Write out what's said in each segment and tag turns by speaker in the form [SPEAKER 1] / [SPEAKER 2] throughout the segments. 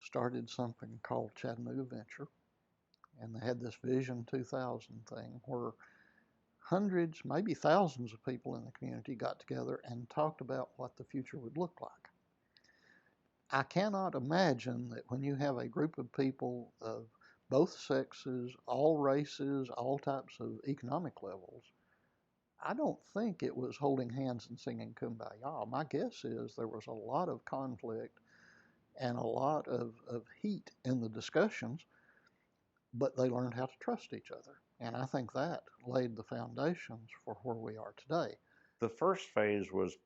[SPEAKER 1] started something called Chattanooga Venture, and they had this Vision 2000 thing where hundreds, maybe thousands of people in the community got together and talked about what the future would look like. I cannot imagine that when you have a group of people of both sexes, all races, all types of economic levels, I don't think it was holding hands and singing Kumbaya. My guess is there was a lot of conflict and a lot of heat in the discussions, but they learned how to trust each other. And I think that laid the foundations for where we are today.
[SPEAKER 2] The first phase was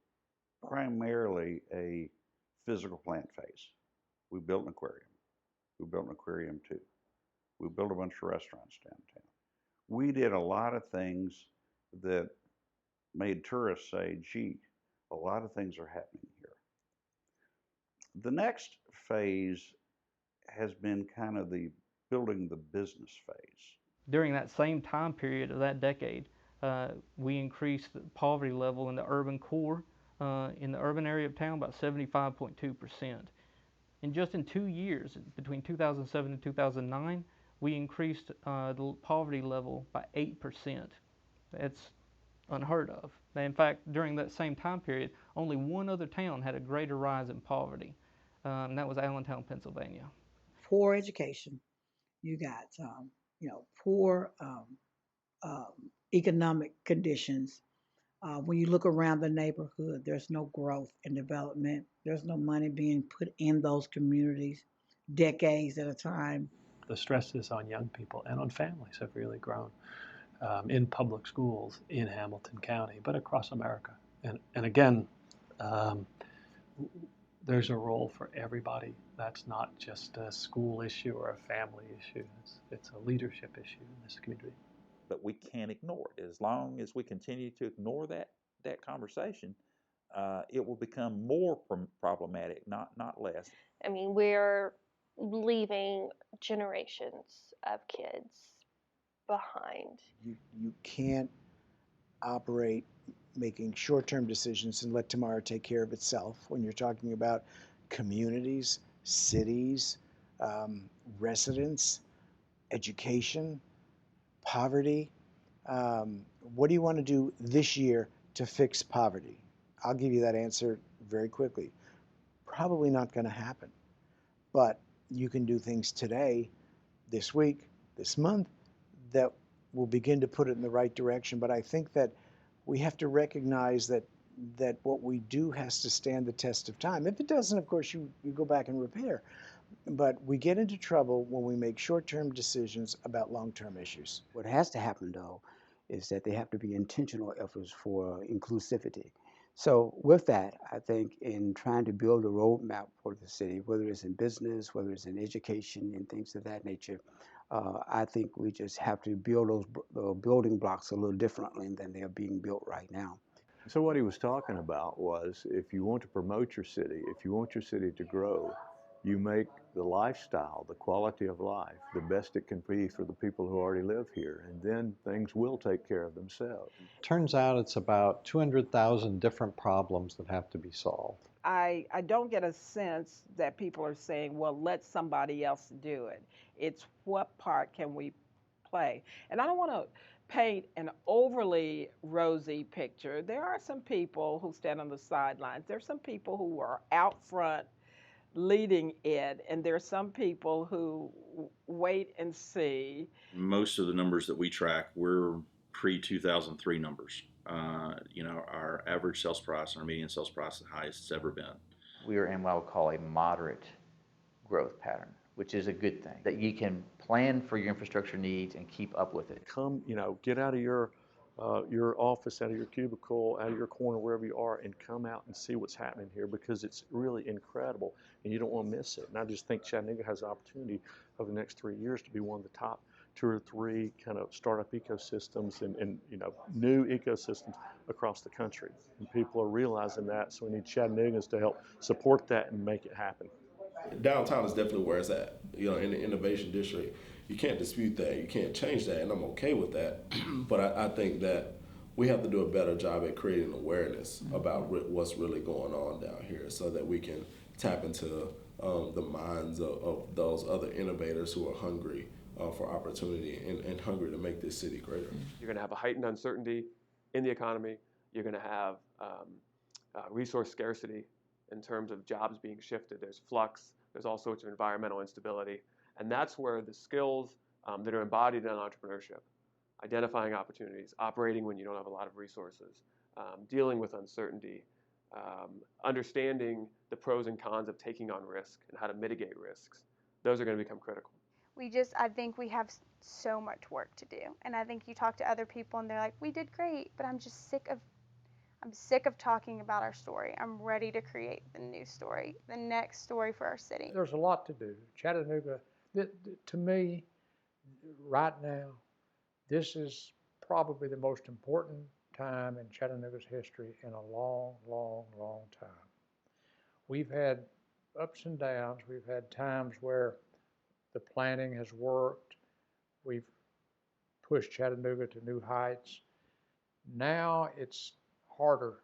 [SPEAKER 2] primarily a physical plant phase. We built an aquarium. We built an aquarium 2. We built a bunch of restaurants downtown. We did a lot of things that made tourists say, gee, a lot of things are happening here. The next phase has been kind of the building the business phase.
[SPEAKER 3] During that same time period of that decade, we increased the poverty level in the urban core, in the urban area of town, about 75.2%. And just in 2 years, between 2007 and 2009, we increased the poverty level by 8%. That's unheard of. In fact, during that same time period, only one other town had a greater rise in poverty, and that was Allentown, Pennsylvania.
[SPEAKER 4] Poor education, you got poor economic conditions. When you look around the neighborhood, there's no growth and development. There's no money being put in those communities, decades at a time.
[SPEAKER 5] The stresses on young people and on families have really grown in public schools in Hamilton County, but across America. And again, there's a role for everybody. That's not just a school issue or a family issue. It's a leadership issue in this community.
[SPEAKER 6] But we can't ignore it. As long as we continue to ignore that conversation, it will become more problematic, not less.
[SPEAKER 7] I mean, we're leaving generations of kids behind.
[SPEAKER 8] You can't operate making short-term decisions and let tomorrow take care of itself when you're talking about communities, cities, residents, education, poverty. What do you want to do this year to fix poverty? I'll give you that answer very quickly. Probably not going to happen. But you can do things today, this week, this month, that will begin to put it in the right direction. But I think that we have to recognize that what we do has to stand the test of time. If it doesn't, of course, you go back and repair. But we get into trouble when we make short-term decisions about long-term issues.
[SPEAKER 9] What has to happen, though, is that they have to be intentional efforts for inclusivity. So with that, I think in trying to build a roadmap for the city, whether it's in business, whether it's in education and things of that nature, I think we just have to build those building blocks a little differently than they are being built right now.
[SPEAKER 10] So what he was talking about was, if you want to promote your city, if you want your city to grow, you make the lifestyle, the quality of life, the best it can be for the people who already live here, and then things will take care of themselves.
[SPEAKER 11] Turns out it's about 200,000 different problems that have to be solved.
[SPEAKER 12] I don't get a sense that people are saying, well, let somebody else do it. It's what part can we play? And I don't want to paint an overly rosy picture. There are some people who stand on the sidelines. There are some people who are out front leading it, and there are some people who wait and see.
[SPEAKER 13] Most of the numbers that we track, we're pre-2003 numbers. Our average sales price, our median sales price, is the highest it's ever been.
[SPEAKER 14] We are in what I would call a moderate growth pattern, which is a good thing, that you can plan for your infrastructure needs and keep up with it.
[SPEAKER 5] Come, get out of your office, out of your cubicle, out of your corner, wherever you are, and come out and see what's happening here, because it's really incredible and you don't want to miss it. And I just think Chattanooga has the opportunity over the next 3 years to be one of the top 2 or 3 kind of startup ecosystems and new ecosystems across the country. And people are realizing that, so we need Chattanoogans to help support that and make it happen.
[SPEAKER 15] Downtown is definitely where it's at. In the innovation district, you can't dispute that. You can't change that, and I'm okay with that. But I think that we have to do a better job at creating awareness about what's really going on down here, so that we can tap into the minds of those other innovators who are hungry for opportunity and hungry to make this city greater.
[SPEAKER 16] You're going to have a heightened uncertainty in the economy. You're going to have resource scarcity in terms of jobs being shifted. There's flux. There's all sorts of environmental instability. And that's where the skills that are embodied in entrepreneurship, identifying opportunities, operating when you don't have a lot of resources, dealing with uncertainty, understanding the pros and cons of taking on risk and how to mitigate risks, those are going to become critical.
[SPEAKER 17] I think we have so much work to do. And I think you talk to other people and they're like, we did great, but I'm just sick of talking about our story. I'm ready to create the new story, the next story for our city.
[SPEAKER 18] There's a lot to do. Chattanooga, to me, right now, this is probably the most important time in Chattanooga's history in a long, long, long time. We've had ups and downs. We've had times where the planning has worked. We've pushed Chattanooga to new heights. Now it's harder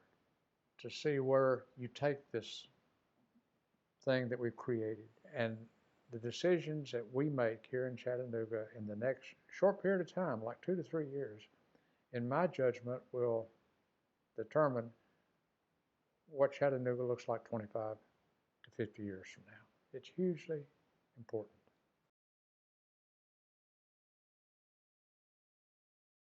[SPEAKER 18] to see where you take this thing that we've created. And the decisions that we make here in Chattanooga in the next short period of time, like 2 to 3 years, in my judgment, will determine what Chattanooga looks like 25 to 50 years from now. It's hugely important.